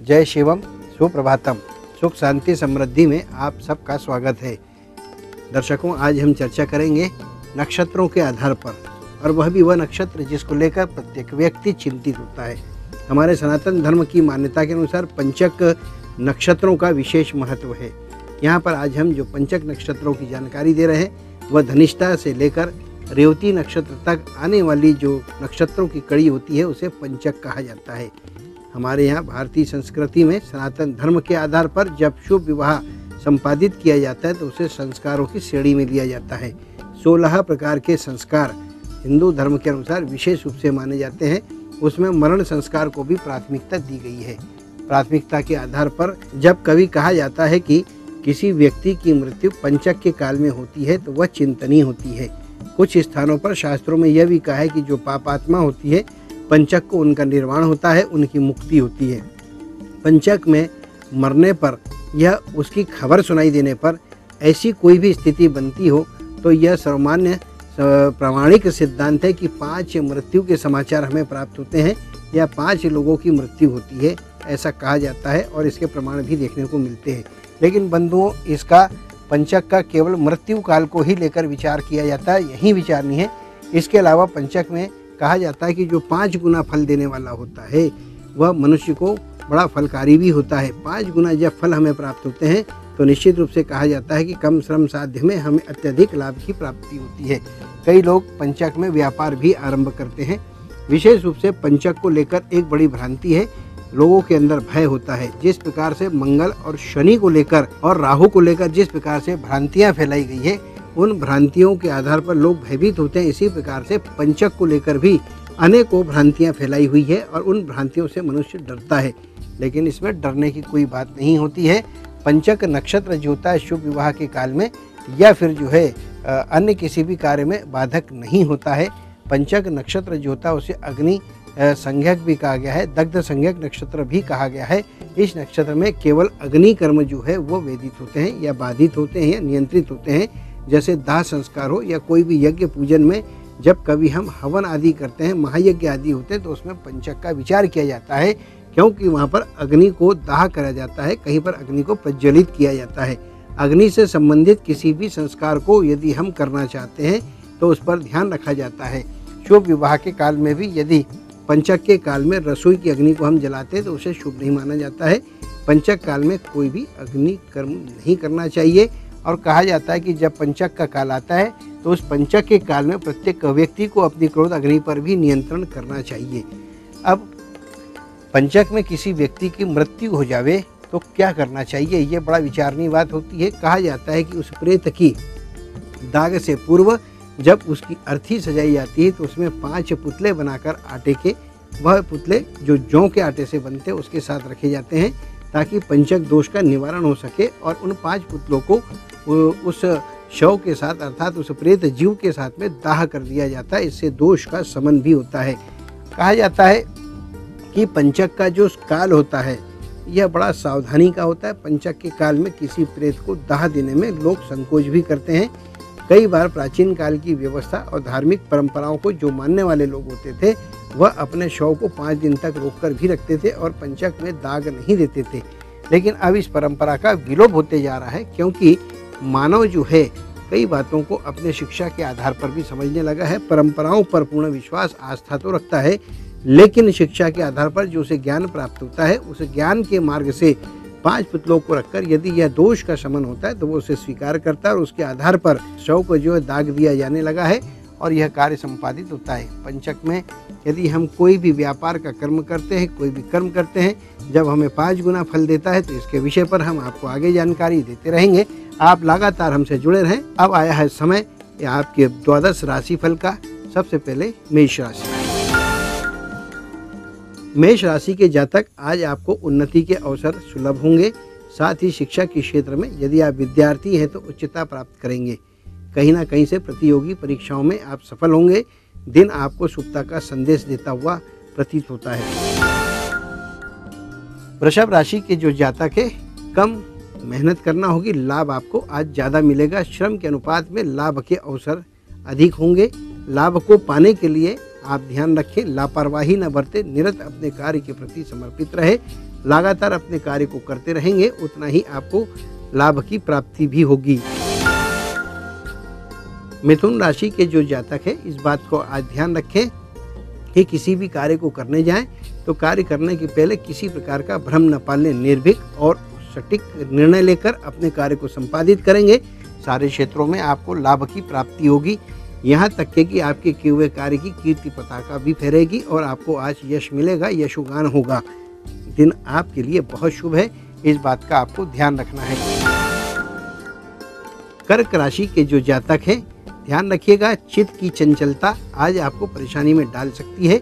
जय शिवम, सुप्रभातम। सुख शांति समृद्धि में आप सबका स्वागत है। दर्शकों, आज हम चर्चा करेंगे नक्षत्रों के आधार पर, और वह भी वह नक्षत्र जिसको लेकर प्रत्येक व्यक्ति चिंतित होता है। हमारे सनातन धर्म की मान्यता के अनुसार पंचक नक्षत्रों का विशेष महत्व है। यहाँ पर आज हम जो पंचक नक्षत्रों की जानकारी दे रहे हैं वह धनिष्ठा से लेकर रेवती नक्षत्र तक आने वाली जो नक्षत्रों की कड़ी होती है उसे पंचक कहा जाता है। हमारे यहाँ भारतीय संस्कृति में सनातन धर्म के आधार पर जब शुभ विवाह संपादित किया जाता है तो उसे संस्कारों की श्रेणी में लिया जाता है। 16 प्रकार के संस्कार हिंदू धर्म के अनुसार विशेष रूप से माने जाते हैं। उसमें मरण संस्कार को भी प्राथमिकता दी गई है। प्राथमिकता के आधार पर जब कभी कहा जाता है कि किसी व्यक्ति की मृत्यु पंचक के काल में होती है तो वह चिंतनीय होती है। कुछ स्थानों पर शास्त्रों में यह भी कहा है कि जो पापात्मा होती है पंचक को उनका निर्वाण होता है, उनकी मुक्ति होती है। पंचक में मरने पर यह उसकी खबर सुनाई देने पर ऐसी कोई भी स्थिति बनती हो तो यह सर्वमान्य प्रामाणिक सिद्धांत है कि 5 मृत्यु के समाचार हमें प्राप्त होते हैं या 5 लोगों की मृत्यु होती है, ऐसा कहा जाता है और इसके प्रमाण भी देखने को मिलते हैं। लेकिन बंधुओं, इसका पंचक का केवल मृत्यु काल को ही लेकर विचार किया जाता है, यही विचार नहीं है। इसके अलावा पंचक में कहा जाता है कि जो 5 गुना फल देने वाला होता है वह मनुष्य को बड़ा फलकारी भी होता है। 5 गुना जब फल हमें प्राप्त होते हैं तो निश्चित रूप से कहा जाता है कि कम श्रम साध्य में हमें अत्यधिक लाभ की प्राप्ति होती है। कई लोग पंचक में व्यापार भी आरंभ करते हैं। विशेष रूप से पंचक को लेकर एक बड़ी भ्रांति है। लोगों के अंदर भय होता है। जिस प्रकार से मंगल और शनि को लेकर और राहु को लेकर जिस प्रकार से भ्रांतियां फैलाई गई है, उन भ्रांतियों के आधार पर लोग भयभीत होते हैं। इसी प्रकार से पंचक को लेकर भी अनेकों भ्रांतियां फैलाई हुई है और उन भ्रांतियों से मनुष्य डरता है। लेकिन इसमें डरने की कोई बात नहीं होती है। पंचक नक्षत्र जो होता है शुभ विवाह के काल में या फिर जो है अन्य किसी भी कार्य में बाधक नहीं होता है। पंचक नक्षत्र जो होता है उसे अग्नि संज्ञक भी कहा गया है, दग्ध संज्ञक नक्षत्र भी कहा गया है। इस नक्षत्र में केवल अग्नि कर्म जो है वो वेदित होते हैं या बाधित होते हैं या नियंत्रित होते हैं। जैसे दाह संस्कार हो या कोई भी यज्ञ पूजन में जब कभी हम हवन आदि करते हैं, महायज्ञ आदि होते हैं, तो उसमें पंचक का विचार किया जाता है, क्योंकि वहाँ पर अग्नि को दाह करा जाता है, कहीं पर अग्नि को प्रज्वलित किया जाता है। अग्नि से संबंधित किसी भी संस्कार को यदि हम करना चाहते हैं तो उस पर ध्यान रखा जाता है। शुभ विवाह के काल में भी यदि पंचक के काल में रसोई की अग्नि को हम जलाते हैं तो उसे शुभ नहीं माना जाता है। पंचक काल में कोई भी अग्नि कर्म नहीं करना चाहिए। और कहा जाता है कि जब पंचक का काल आता है तो उस पंचक के काल में प्रत्येक व्यक्ति को अपनी क्रोध अग्नि पर भी नियंत्रण करना चाहिए। अब पंचक में किसी व्यक्ति की मृत्यु हो जावे तो क्या करना चाहिए, ये बड़ा विचारणीय बात होती है। कहा जाता है कि उस प्रेत की दाग से पूर्व जब उसकी अर्थी सजाई जाती है तो उसमें 5 पुतले बनाकर आटे के, वह पुतले जो जौ के आटे से बनते हैं उसके साथ रखे जाते हैं ताकि पंचक दोष का निवारण हो सके। और उन 5 पुतलों को उस शव के साथ अर्थात उस प्रेत जीव के साथ में दाह कर दिया जाता है। इससे दोष का शमन भी होता है। कहा जाता है कि पंचक का जो काल होता है यह बड़ा सावधानी का होता है। पंचक के काल में किसी प्रेत को दाह देने में लोग संकोच भी करते हैं। कई बार प्राचीन काल की व्यवस्था और धार्मिक परंपराओं को जो मानने वाले लोग होते थे वह अपने शव को 5 दिन तक रोककर भी रखते थे और पंचक में दाग नहीं देते थे। लेकिन अब इस परंपरा का विलोप होते जा रहा है, क्योंकि मानव जो है कई बातों को अपने शिक्षा के आधार पर भी समझने लगा है। परंपराओं पर पूर्ण विश्वास आस्था तो रखता है, लेकिन शिक्षा के आधार पर जो उसे ज्ञान प्राप्त होता है उस ज्ञान के मार्ग से 5 पुतलों को रखकर यदि यह दोष का शमन होता है तो वो उसे स्वीकार करता है और उसके आधार पर शव को जो है दाग दिया जाने लगा है और यह कार्य संपादित होता है। पंचक में यदि हम कोई भी व्यापार का कर्म करते हैं, कोई भी कर्म करते हैं, जब हमें 5 गुना फल देता है तो इसके विषय पर हम आपको आगे जानकारी देते रहेंगे। आप लगातार हमसे जुड़े रहें। अब आया है समय आपके 12 राशि फल का। सबसे पहले मेष राशि। मेष राशि के जातक, आज आपको उन्नति के अवसर सुलभ होंगे। साथ ही शिक्षा के क्षेत्र में यदि आप विद्यार्थी हैं तो उच्चता प्राप्त करेंगे। कहीं ना कहीं से प्रतियोगी परीक्षाओं में आप सफल होंगे। दिन आपको शुभता का संदेश देता हुआ प्रतीत होता है। वृषभ राशि के जो जातक है, कम मेहनत करना होगी, लाभ आपको आज ज़्यादा मिलेगा। श्रम के अनुपात में लाभ के अवसर अधिक होंगे। लाभ को पाने के लिए आप ध्यान रखें, लापरवाही न बरतें, निरंतर अपने कार्य के प्रति समर्पित रहे। लगातार अपने कार्य को करते रहेंगे, उतना ही आपको लाभ की प्राप्ति भी होगी। मिथुन राशि के जो जातक है, इस बात को आज ध्यान रखें कि किसी भी कार्य को करने जाएं तो कार्य करने के पहले किसी प्रकार का भ्रम न पालें। निर्भीक और सटीक निर्णय लेकर अपने कार्य को संपादित करेंगे। सारे क्षेत्रों में आपको लाभ की प्राप्ति होगी। यहाँ तक कि आपके किए हुए कार्य की कीर्ति पताका भी फहरेगी और आपको आज यश मिलेगा, यशोगान होगा। दिन आपके लिए बहुत शुभ है, इस बात का आपको ध्यान रखना है। कर्क राशि के जो जातक हैं, ध्यान रखिएगा, चित्त की चंचलता आज आपको परेशानी में डाल सकती है।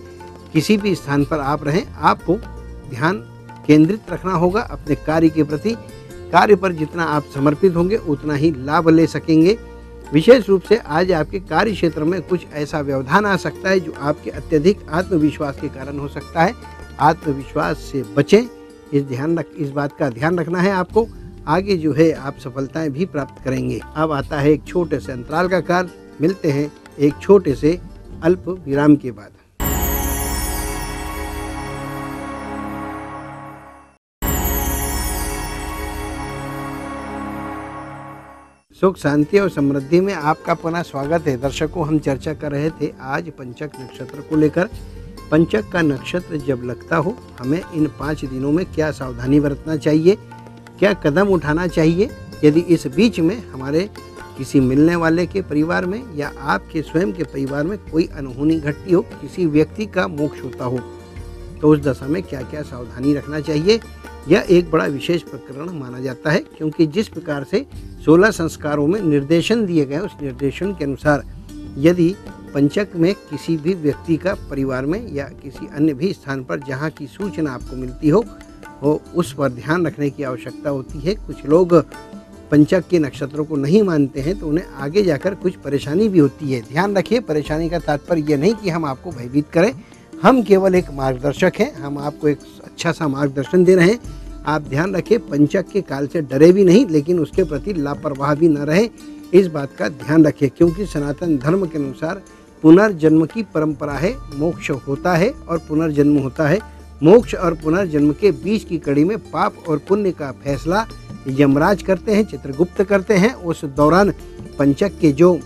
किसी भी स्थान पर आप रहें, आपको ध्यान केंद्रित रखना होगा अपने कार्य के प्रति। कार्य पर जितना आप समर्पित होंगे उतना ही लाभ ले सकेंगे। विशेष रूप से आज आपके कार्य क्षेत्र में कुछ ऐसा व्यवधान आ सकता है जो आपके अत्यधिक आत्मविश्वास के कारण हो सकता है। आत्मविश्वास से बचें, इस बात का ध्यान रखना है आपको। आगे जो है आप सफलताएं भी प्राप्त करेंगे। अब आता है एक छोटे से अंतराल का काल। मिलते हैं एक छोटे से अल्प विराम के बाद। सुख शांति और समृद्धि में आपका पुनः स्वागत है। दर्शकों, हम चर्चा कर रहे थे आज पंचक नक्षत्र को लेकर। पंचक का नक्षत्र जब लगता हो, हमें इन 5 दिनों में क्या सावधानी बरतना चाहिए, क्या कदम उठाना चाहिए। यदि इस बीच में हमारे किसी मिलने वाले के परिवार में या आपके स्वयं के परिवार में कोई अनहोनी घटती हो, किसी व्यक्ति का मोक्ष होता हो, तो उस दशा में क्या क्या सावधानी रखना चाहिए, यह एक बड़ा विशेष प्रकरण माना जाता है। क्योंकि जिस प्रकार से 16 संस्कारों में निर्देशन दिए गए, उस निर्देशन के अनुसार यदि पंचक में किसी भी व्यक्ति का परिवार में या किसी अन्य भी स्थान पर जहाँ की सूचना आपको मिलती हो, उस पर ध्यान रखने की आवश्यकता होती है। कुछ लोग पंचक के नक्षत्रों को नहीं मानते हैं तो उन्हें आगे जाकर कुछ परेशानी भी होती है। ध्यान रखिए, परेशानी का तात्पर्य यह नहीं कि हम आपको भयभीत करें, हम केवल एक मार्गदर्शक हैं, हम आपको एक अच्छा सा मार्गदर्शन दे रहे हैं। आप ध्यान रखें, पंचक के काल से डरे भी नहीं, लेकिन उसके प्रति लापरवाह भी न रहे, इस बात का ध्यान रखें। क्योंकि सनातन धर्म के अनुसार पुनर्जन्म की परंपरा है, मोक्ष होता है और पुनर्जन्म होता है। मोक्ष और पुनर्जन्म के बीच की कड़ी में पाप और पुण्य का फैसला यमराज करते हैं, चित्रगुप्त करते हैं। उस दौरान पंचक के जो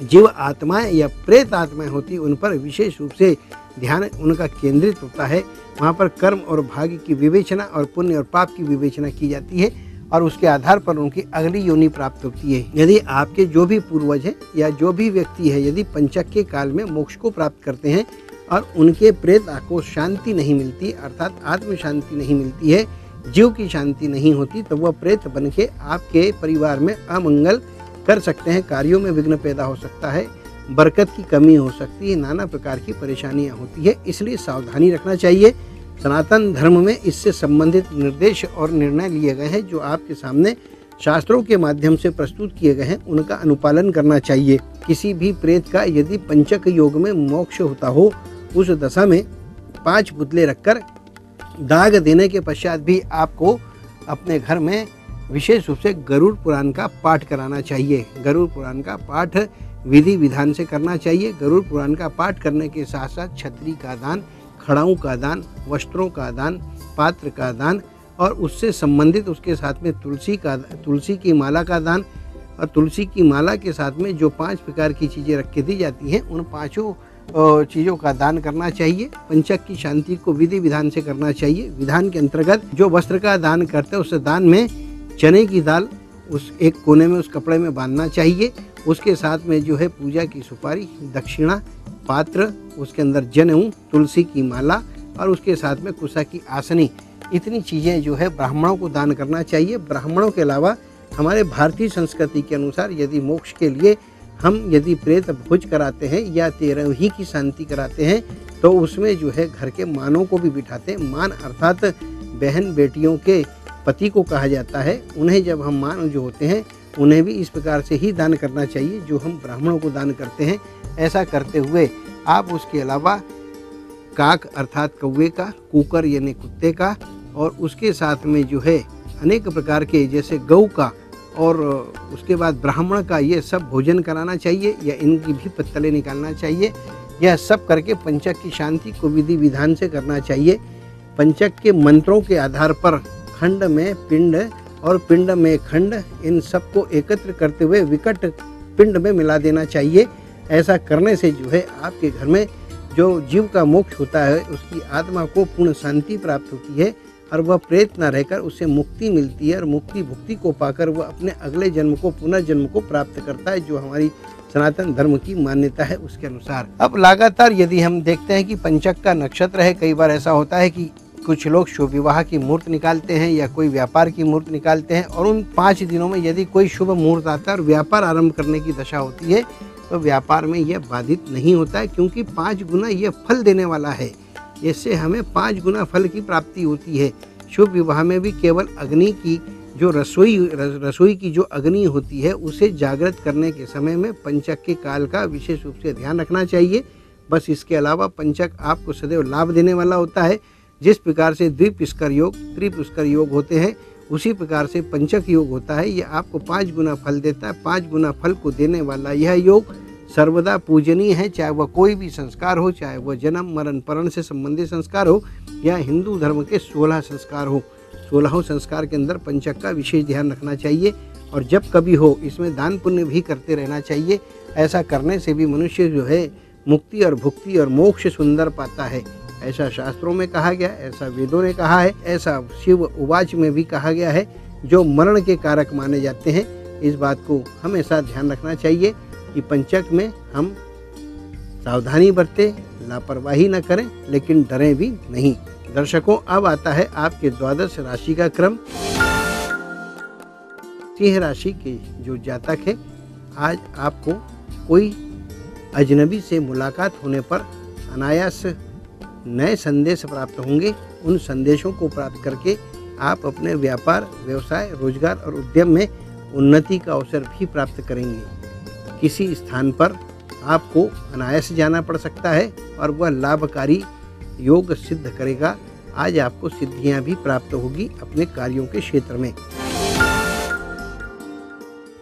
जीव आत्माएं या प्रेत आत्माएं होती, उन पर विशेष रूप से ध्यान उनका केंद्रित होता है। वहाँ पर कर्म और भाग्य की विवेचना और पुण्य और पाप की विवेचना की जाती है और उसके आधार पर उनकी अगली योनि प्राप्त होती है। यदि आपके जो भी पूर्वज हैं या जो भी व्यक्ति है, यदि पंचक के काल में मोक्ष को प्राप्त करते हैं और उनके प्रेत को शांति नहीं मिलती, अर्थात आत्म शांति नहीं मिलती है, जीव की शांति नहीं होती, तो वह प्रेत बन के आपके परिवार में अमंगल कर सकते हैं, कार्यों में विघ्न पैदा हो सकता है, बरकत की कमी हो सकती है, नाना प्रकार की परेशानियां होती है। इसलिए सावधानी रखना चाहिए। सनातन धर्म में इससे संबंधित निर्देश और निर्णय लिए गए हैं जो आपके सामने शास्त्रों के माध्यम से प्रस्तुत किए गए हैं, उनका अनुपालन करना चाहिए। किसी भी प्रेत का यदि पंचक योग में मोक्ष होता हो, उस दशा में 5 पुतले रखकर दाग देने के पश्चात भी आपको अपने घर में विशेष रूप से गरुड़ पुराण का पाठ कराना चाहिए। गरुड़ पुराण का पाठ विधि विधान से करना चाहिए। गरुड़ पुराण का पाठ करने के साथ साथ छतरी का दान, खड़ाऊ का दान, वस्त्रों का दान, पात्र का दान और उससे संबंधित उसके साथ में तुलसी की माला का दान, और तुलसी की माला के साथ में जो 5 प्रकार की चीज़ें रख के दी जाती हैं, उन 5 चीज़ों का दान करना चाहिए। पंचक की शांति को विधि विधान से करना चाहिए। विधान के अंतर्गत जो वस्त्र का दान करते हैं, उस दान में चने की दाल उस एक कोने में उस कपड़े में बांधना चाहिए। उसके साथ में जो है पूजा की सुपारी, दक्षिणा, पात्र, उसके अंदर जनेऊ, तुलसी की माला और उसके साथ में कुशा की आसनी, इतनी चीज़ें जो है ब्राह्मणों को दान करना चाहिए। ब्राह्मणों के अलावा हमारे भारतीय संस्कृति के अनुसार यदि मोक्ष के लिए हम यदि प्रेत भोज कराते हैं या 13वीं की शांति कराते हैं, तो उसमें जो है घर के मानों को भी बिठाते हैं। मान अर्थात बहन बेटियों के पति को कहा जाता है। उन्हें जब हम मान जो होते हैं, उन्हें भी इस प्रकार से ही दान करना चाहिए जो हम ब्राह्मणों को दान करते हैं। ऐसा करते हुए आप उसके अलावा काक अर्थात कौवे का, कुकर यानी कुत्ते का, और उसके साथ में जो है अनेक प्रकार के जैसे गौ का और उसके बाद ब्राह्मण का, ये सब भोजन कराना चाहिए या इनकी भी पत्तलें निकालना चाहिए। यह सब करके पंचक की शांति को विधि विधान से करना चाहिए। पंचक के मंत्रों के आधार पर खंड में पिंड और पिंड में खंड, इन सबको एकत्र करते हुए विकट पिंड में मिला देना चाहिए। ऐसा करने से जो है आपके घर में जो जीव का मोक्ष होता है उसकी आत्मा को पूर्ण शांति प्राप्त होती है और वह प्रेत न रहकर उसे मुक्ति मिलती है और मुक्ति भुक्ति को पाकर वह अपने अगले जन्म को पुनर्जन्म को प्राप्त करता है, जो हमारी सनातन धर्म की मान्यता है उसके अनुसार। अब लगातार यदि हम देखते हैं कि पंचक का नक्षत्र है, कई बार ऐसा होता है कि कुछ लोग शुभ विवाह की मुहूर्त निकालते हैं या कोई व्यापार की मुहूर्त निकालते हैं और उन 5 दिनों में यदि कोई शुभ मुहूर्त आता है और व्यापार आरंभ करने की दशा होती है तो व्यापार में यह बाधित नहीं होता है, क्योंकि 5 गुना यह फल देने वाला है। इससे हमें 5 गुना फल की प्राप्ति होती है। शुभ विवाह में भी केवल अग्नि की जो रसोई की जो अग्नि होती है उसे जागृत करने के समय में पंचक के काल का विशेष रूप से ध्यान रखना चाहिए। बस इसके अलावा पंचक आपको सदैव लाभ देने वाला होता है। जिस प्रकार से द्विपुष्कर योग, त्रिपुष्कर योग होते हैं उसी प्रकार से पंचक योग होता है। यह आपको 5 गुना फल देता है। 5 गुना फल को देने वाला यह योग सर्वदा पूजनीय है, चाहे वह कोई भी संस्कार हो, चाहे वह जन्म मरण परण से संबंधित संस्कार हो या हिंदू धर्म के 16 संस्कार हो। 16 संस्कार के अंदर पंचक का विशेष ध्यान रखना चाहिए और जब कभी हो इसमें दान पुण्य भी करते रहना चाहिए। ऐसा करने से भी मनुष्य जो है मुक्ति और भुक्ति और मोक्ष सुंदर पाता है। ऐसा शास्त्रों में कहा गया, ऐसा वेदों ने कहा है, ऐसा शिव उवाच में भी कहा गया है। जो मरण के कारक माने जाते हैं, इस बात को हमेशा ध्यान रखना चाहिए कि पंचक में हम सावधानी बरतें, लापरवाही न करें, लेकिन डरें भी नहीं। दर्शकों, अब आता है आपके 12 राशि का क्रम। सिंह राशि के जो जातक है, आज आपको कोई अजनबी से मुलाकात होने पर अनायास नए संदेश प्राप्त होंगे। उन संदेशों को प्राप्त करके आप अपने व्यापार, व्यवसाय, रोजगार और उद्यम में उन्नति का अवसर भी प्राप्त करेंगे। किसी स्थान पर आपको अनायास जाना पड़ सकता है और वह लाभकारी योग सिद्ध करेगा। आज आपको सिद्धियां भी प्राप्त होगी अपने कार्यों के क्षेत्र में।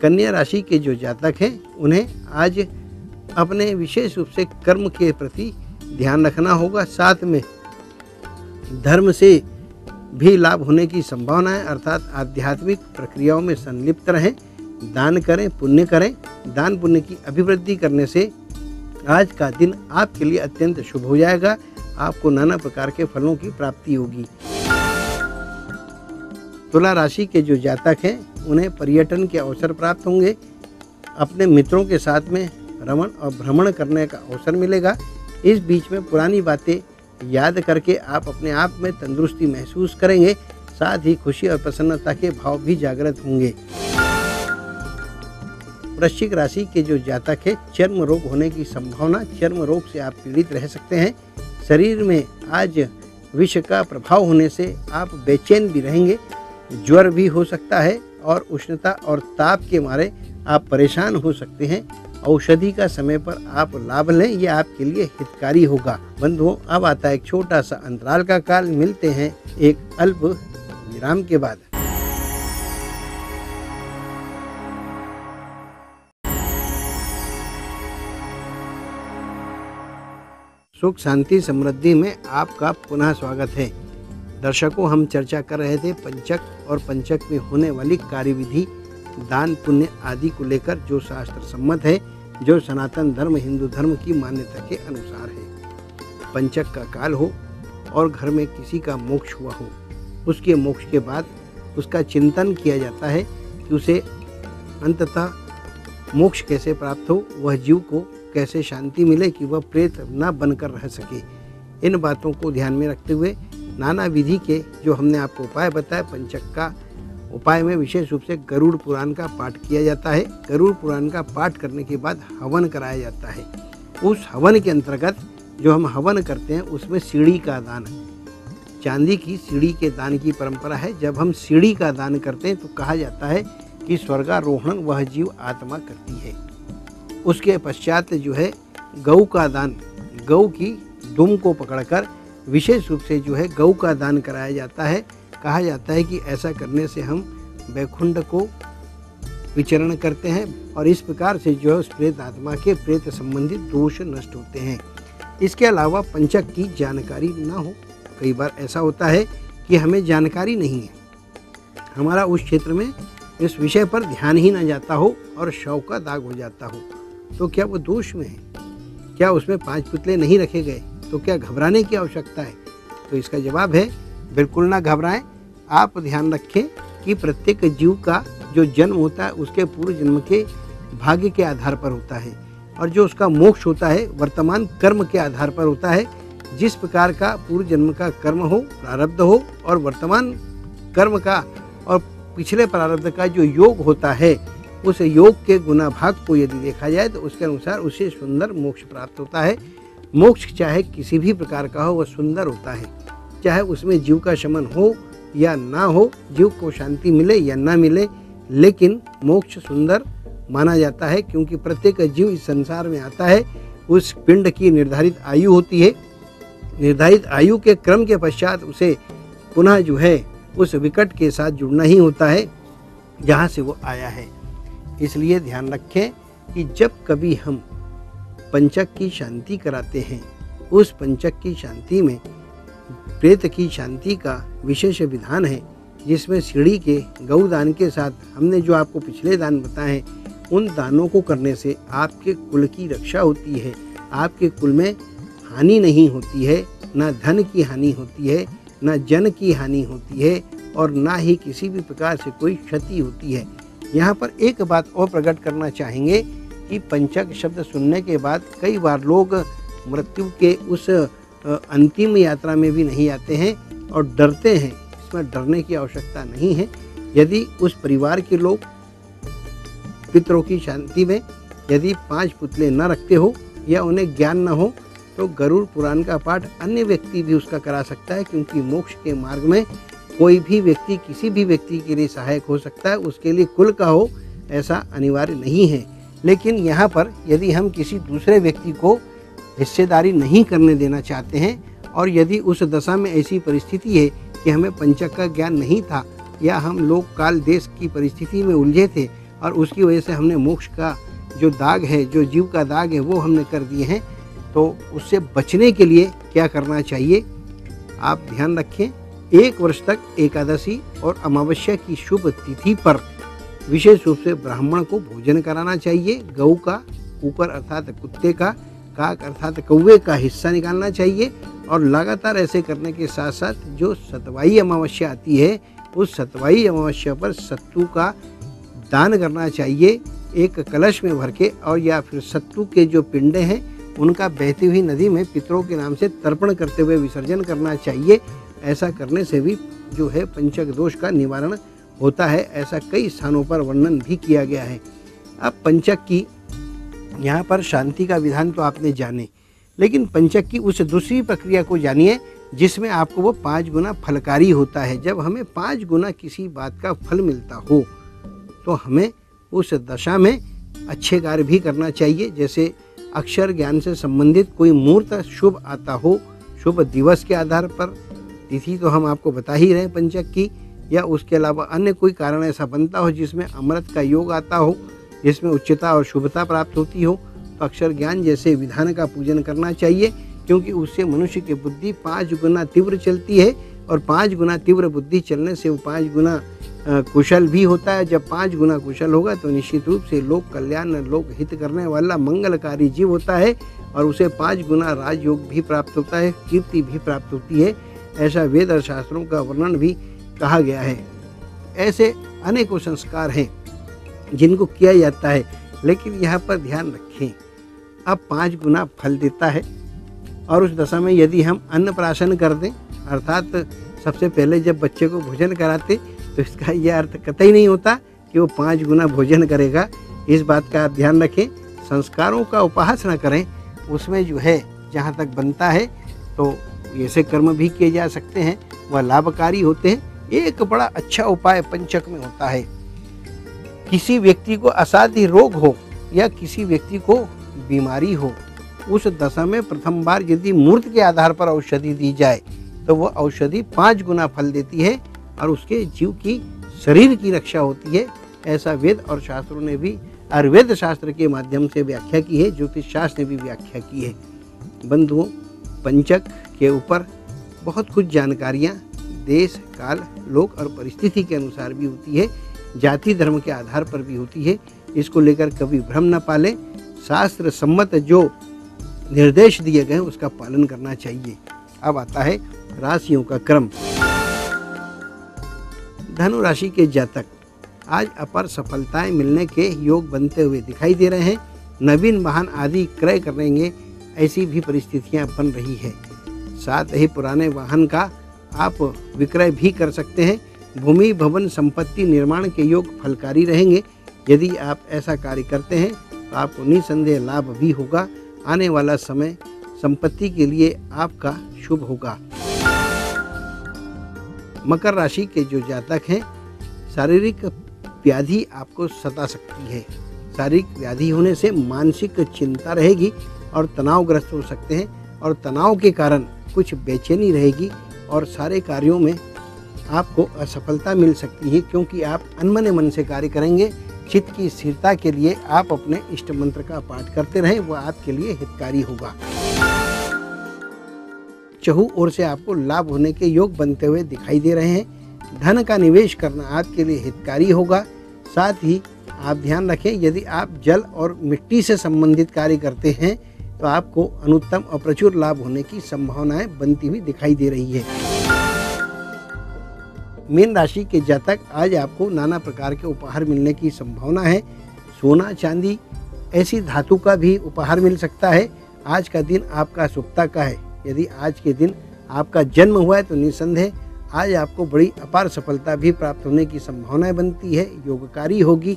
कन्या राशि के जो जातक हैं उन्हें आज अपने विशेष रूप से कर्म के प्रति ध्यान रखना होगा। साथ में धर्म से भी लाभ होने की संभावना है, अर्थात आध्यात्मिक प्रक्रियाओं में संलिप्त रहें, दान करें, पुण्य करें। दान पुण्य की अभिवृद्धि करने से आज का दिन आपके लिए अत्यंत शुभ हो जाएगा। आपको नाना प्रकार के फलों की प्राप्ति होगी। तुला राशि के जो जातक हैं उन्हें पर्यटन के अवसर प्राप्त होंगे। अपने मित्रों के साथ में रमण और भ्रमण करने का अवसर मिलेगा। इस बीच में पुरानी बातें याद करके आप अपने आप में तंदुरुस्ती महसूस करेंगे। साथ ही खुशी और प्रसन्नता के भाव भी जागृत होंगे। वृश्चिक राशि के जो जातक है, चर्म रोग होने की संभावना, चर्म रोग से आप पीड़ित रह सकते हैं। शरीर में आज विष का प्रभाव होने से आप बेचैन भी रहेंगे। ज्वर भी हो सकता है और उष्णता और ताप के मारे आप परेशान हो सकते हैं। औषधि का समय पर आप लाभ लें, यह आपके लिए हितकारी होगा। बंधुओं, अब आता है एक छोटा सा अंतराल का काल। मिलते हैं एक अल्प विराम के बाद। सुख शांति समृद्धि में आपका पुनः स्वागत है। दर्शकों, हम चर्चा कर रहे थे पंचक और पंचक में होने वाली कार्यविधि, दान पुण्य आदि को लेकर, जो शास्त्र सम्मत है, जो सनातन धर्म हिंदू धर्म की मान्यता के अनुसार है। पंचक का काल हो और घर में किसी का मोक्ष हुआ हो, उसके मोक्ष के बाद उसका चिंतन किया जाता है कि उसे अंततः मोक्ष कैसे प्राप्त हो, वह जीव को कैसे शांति मिले कि वह प्रेत न बनकर रह सके। इन बातों को ध्यान में रखते हुए नाना विधि के जो हमने आपको उपाय बताए, पंचक का उपाय में विशेष रूप से गरुड़ पुराण का पाठ किया जाता है। गरुड़ पुराण का पाठ करने के बाद हवन कराया जाता है। उस हवन के अंतर्गत जो हम हवन करते हैं उसमें सीढ़ी का दान, चांदी की सीढ़ी के दान की परंपरा है। जब हम सीढ़ी का दान करते हैं तो कहा जाता है कि स्वर्गारोहण वह जीव आत्मा करती है। उसके पश्चात जो है गऊ का दान, गऊ की दुम को पकड़कर विशेष रूप से जो है गऊ का दान कराया जाता है। कहा जाता है कि ऐसा करने से हम वैकुंठ को विचरण करते हैं और इस प्रकार से जो है उस प्रेत आत्मा के प्रेत संबंधित दोष नष्ट होते हैं। इसके अलावा पंचक की जानकारी ना हो। कई बार ऐसा होता है कि हमें जानकारी नहीं है, हमारा उस क्षेत्र में इस विषय पर ध्यान ही ना जाता हो और शव का दाग हो जाता हो, तो क्या वो दोष में है? क्या उसमें 5 पुतले नहीं रखे गए? तो क्या घबराने की आवश्यकता है? तो इसका जवाब है बिल्कुल ना घबराएं। आप ध्यान रखें कि प्रत्येक जीव का जो जन्म होता है उसके पूर्व जन्म के भाग्य के आधार पर होता है, और जो उसका मोक्ष होता है वर्तमान कर्म के आधार पर होता है। जिस प्रकार का पूर्व जन्म का कर्म हो, प्रारब्ध हो, और वर्तमान कर्म का और पिछले प्रारब्ध का जो योग होता है, उस योग के गुना भाग को यदि देखा जाए तो उसके अनुसार उसे सुंदर मोक्ष प्राप्त होता है। मोक्ष चाहे किसी भी प्रकार का हो वह सुंदर होता है, चाहे उसमें जीव का शमन हो या ना हो, जीव को शांति मिले या ना मिले, लेकिन मोक्ष सुंदर माना जाता है। क्योंकि प्रत्येक जीव इस संसार में आता है, उस पिंड की निर्धारित आयु होती है, निर्धारित आयु के क्रम के पश्चात उसे पुनः जो है उस विकट के साथ जुड़ना ही होता है जहाँ से वो आया है। इसलिए ध्यान रखें कि जब कभी हम पंचक की शांति कराते हैं, उस पंचक की शांति में प्रेत की शांति का विशेष विधान है, जिसमें सीढ़ी के गौदान के साथ हमने जो आपको पिछले दान बताए हैं, उन दानों को करने से आपके कुल की रक्षा होती है, आपके कुल में हानि नहीं होती है, ना धन की हानि होती है, ना जन की हानि होती है, और ना ही किसी भी प्रकार से कोई क्षति होती है। यहाँ पर एक बात और प्रकट करना चाहेंगे कि पंचक शब्द सुनने के बाद कई बार लोग मृत्यु के उस अंतिम यात्रा में भी नहीं आते हैं और डरते हैं। इसमें डरने की आवश्यकता नहीं है। यदि उस परिवार के लोग पितरों की शांति में यदि 5 पुतले न रखते हो या उन्हें ज्ञान न हो, तो गरुड़ पुराण का पाठ अन्य व्यक्ति भी उसका करा सकता है। क्योंकि मोक्ष के मार्ग में कोई भी व्यक्ति किसी भी व्यक्ति के लिए सहायक हो सकता है, उसके लिए कुल का हो ऐसा अनिवार्य नहीं है। लेकिन यहाँ पर यदि हम किसी दूसरे व्यक्ति को हिस्सेदारी नहीं करने देना चाहते हैं, और यदि उस दशा में ऐसी परिस्थिति है कि हमें पंचक का ज्ञान नहीं था, या हम लोग काल देश की परिस्थिति में उलझे थे और उसकी वजह से हमने मोक्ष का जो दाग है, जो जीव का दाग है, वो हमने कर दिए हैं, तो उससे बचने के लिए क्या करना चाहिए आप ध्यान रखें। 1 वर्ष तक एकादशी और अमावस्या की शुभ तिथि पर विशेष रूप से ब्राह्मण को भोजन कराना चाहिए। गऊ का, कुकर अर्थात कुत्ते का, काक अर्थात कौवे का हिस्सा निकालना चाहिए, और लगातार ऐसे करने के साथ साथ जो सतवाई अमावस्या आती है, उस सतवाई अमावस्या पर सत्तू का दान करना चाहिए, एक कलश में भर के, और या फिर सत्तू के जो पिंडे हैं उनका बहती हुई नदी में पितरों के नाम से तर्पण करते हुए विसर्जन करना चाहिए। ऐसा करने से भी जो है पंचक दोष का निवारण होता है। ऐसा कई स्थानों पर वर्णन भी किया गया है। अब पंचक की यहाँ पर शांति का विधान तो आपने जाने, लेकिन पंचक की उस दूसरी प्रक्रिया को जानिए जिसमें आपको वो 5 गुना फलकारी होता है। जब हमें 5 गुना किसी बात का फल मिलता हो तो हमें उस दशा में अच्छे कार्य भी करना चाहिए। जैसे अक्षर ज्ञान से संबंधित कोई मुहूर्त शुभ आता हो, शुभ दिवस के आधार पर, तिथि तो हम आपको बता ही रहे पंचक की, या उसके अलावा अन्य कोई कारण ऐसा बनता हो जिसमें अमृत का योग आता हो, जिसमें उच्चता और शुभता प्राप्त होती हो, तो अक्षर ज्ञान जैसे विधान का पूजन करना चाहिए। क्योंकि उससे मनुष्य की बुद्धि 5 गुना तीव्र चलती है, और 5 गुना तीव्र बुद्धि चलने से वो 5 गुना कुशल भी होता है। जब 5 गुना कुशल होगा तो निश्चित रूप से लोक कल्याण, लोक हित करने वाला मंगलकारी जीव होता है, और उसे 5 गुना राजयोग भी प्राप्त होता है, कीर्ति भी प्राप्त होती है। ऐसा वेद और शास्त्रों का वर्णन भी कहा गया है। ऐसे अनेकों संस्कार हैं जिनको किया जाता है, लेकिन यहाँ पर ध्यान रखें, अब 5 गुना फल देता है। और उस दशा में यदि हम अन्नप्राशन कर दें, अर्थात सबसे पहले जब बच्चे को भोजन कराते, तो इसका यह अर्थ कतई नहीं होता कि वो 5 गुना भोजन करेगा। इस बात का आप ध्यान रखें। संस्कारों का उपहास न करें, उसमें जो है जहाँ तक बनता है तो ऐसे कर्म भी किए जा सकते हैं, वह लाभकारी होते हैं। एक बड़ा अच्छा उपाय पंचक में होता है, किसी व्यक्ति को असाध्य रोग हो या किसी व्यक्ति को बीमारी हो, उस दशा में प्रथम बार यदि मूर्त के आधार पर औषधि दी जाए तो वह औषधि 5 गुना फल देती है, और उसके जीव की शरीर की रक्षा होती है। ऐसा वेद और शास्त्रों ने भी, आयुर्वेद शास्त्र के माध्यम से व्याख्या की है, ज्योतिष शास्त्र ने भी व्याख्या की है। बंधुओं, पंचक के ऊपर बहुत कुछ जानकारियाँ देश, काल, लोक और परिस्थिति के अनुसार भी होती है, जाति धर्म के आधार पर भी होती है। इसको लेकर कभी भ्रम न पालें। शास्त्र सम्मत जो निर्देश दिए गए हैं उसका पालन करना चाहिए। अब आता है राशियों का क्रम। धनु राशि के जातक आज अपार सफलताएं मिलने के योग बनते हुए दिखाई दे रहे हैं। नवीन वाहन आदि क्रय करेंगे, ऐसी भी परिस्थितियां बन रही है। साथ ही पुराने वाहन का आप विक्रय भी कर सकते हैं। भूमि, भवन, संपत्ति निर्माण के योग फलकारी रहेंगे। यदि आप ऐसा कार्य करते हैं तो आपको निसंदेह लाभ भी होगा। आने वाला समय संपत्ति के लिए आपका शुभ होगा। मकर राशि के जो जातक हैं, शारीरिक व्याधि आपको सता सकती है। शारीरिक व्याधि होने से मानसिक चिंता रहेगी और तनावग्रस्त हो सकते हैं, और तनाव के कारण कुछ बेचैनी रहेगी और सारे कार्यों में आपको असफलता मिल सकती है, क्योंकि आप अनमने मन से कार्य करेंगे। चित्त की स्थिरता के लिए आप अपने इष्ट मंत्र का पाठ करते रहें, वह आपके लिए हितकारी होगा। चहु ओर से आपको लाभ होने के योग बनते हुए दिखाई दे रहे हैं। धन का निवेश करना आपके लिए हितकारी होगा। साथ ही आप ध्यान रखें, यदि आप जल और मिट्टी से संबंधित कार्य करते हैं तो आपको अनुत्तम और प्रचुर लाभ होने की संभावनाएं बनती हुई दिखाई दे रही है। मीन राशि के जातक आज आपको नाना प्रकार के उपहार मिलने की संभावना है। सोना, चांदी ऐसी धातु का भी उपहार मिल सकता है। आज का दिन आपका शुभता का है। यदि आज के दिन आपका जन्म हुआ है तो निसंदेह आज आपको बड़ी अपार सफलता भी प्राप्त होने की संभावनाएं बनती है, योगकारी होगी।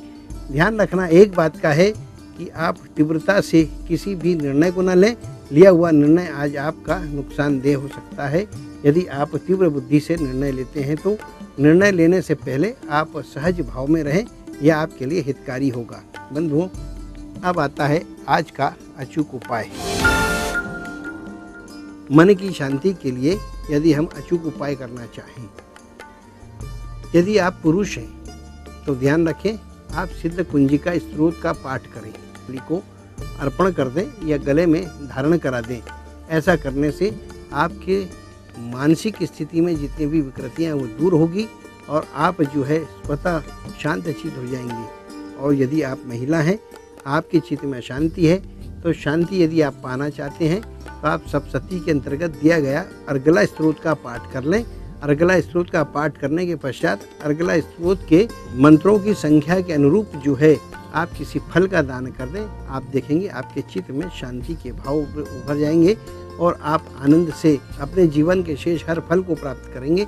ध्यान रखना एक बात का है कि आप तीव्रता से किसी भी निर्णय को न लें। लिया हुआ निर्णय आज आपका नुकसानदेह हो सकता है। यदि आप तीव्र बुद्धि से निर्णय लेते हैं तो निर्णय लेने से पहले आप सहज भाव में रहें, यह आपके लिए हितकारी होगा। बंधुओं, अब आता है आज का अचूक उपाय। मन की शांति के लिए यदि हम अचूक उपाय करना चाहें, यदि आप पुरुष हैं तो ध्यान रखें, आप सिद्ध कुंजिका स्त्रोत का पाठ करें, बलि को अर्पण कर दें या गले में धारण करा दें। ऐसा करने से आपके मानसिक स्थिति में जितनी भी विकृतियां वो दूर होगी और आप जो है स्वतः शांत चित्त हो जाएंगे। और यदि आप महिला हैं, आपके चित्त में अशांति है, तो शांति यदि आप पाना चाहते हैं तो आप सप्तशती के अंतर्गत दिया गया अर्गला स्त्रोत का पाठ कर लें। अर्गला स्त्रोत का पाठ करने के पश्चात अर्गला स्त्रोत के मंत्रों की संख्या के अनुरूप जो है आप किसी फल का दान कर दें। आप देखेंगे आपके चित्त में शांति के भाव उभर जाएंगे और आप आनंद से अपने जीवन के शेष हर फल को प्राप्त करेंगे।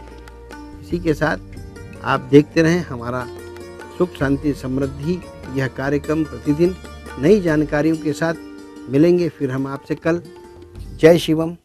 इसी के साथ आप देखते रहें हमारा सुख शांति समृद्धि यह कार्यक्रम। प्रतिदिन नई जानकारियों के साथ मिलेंगे फिर हम आपसे कल। जय शिवम।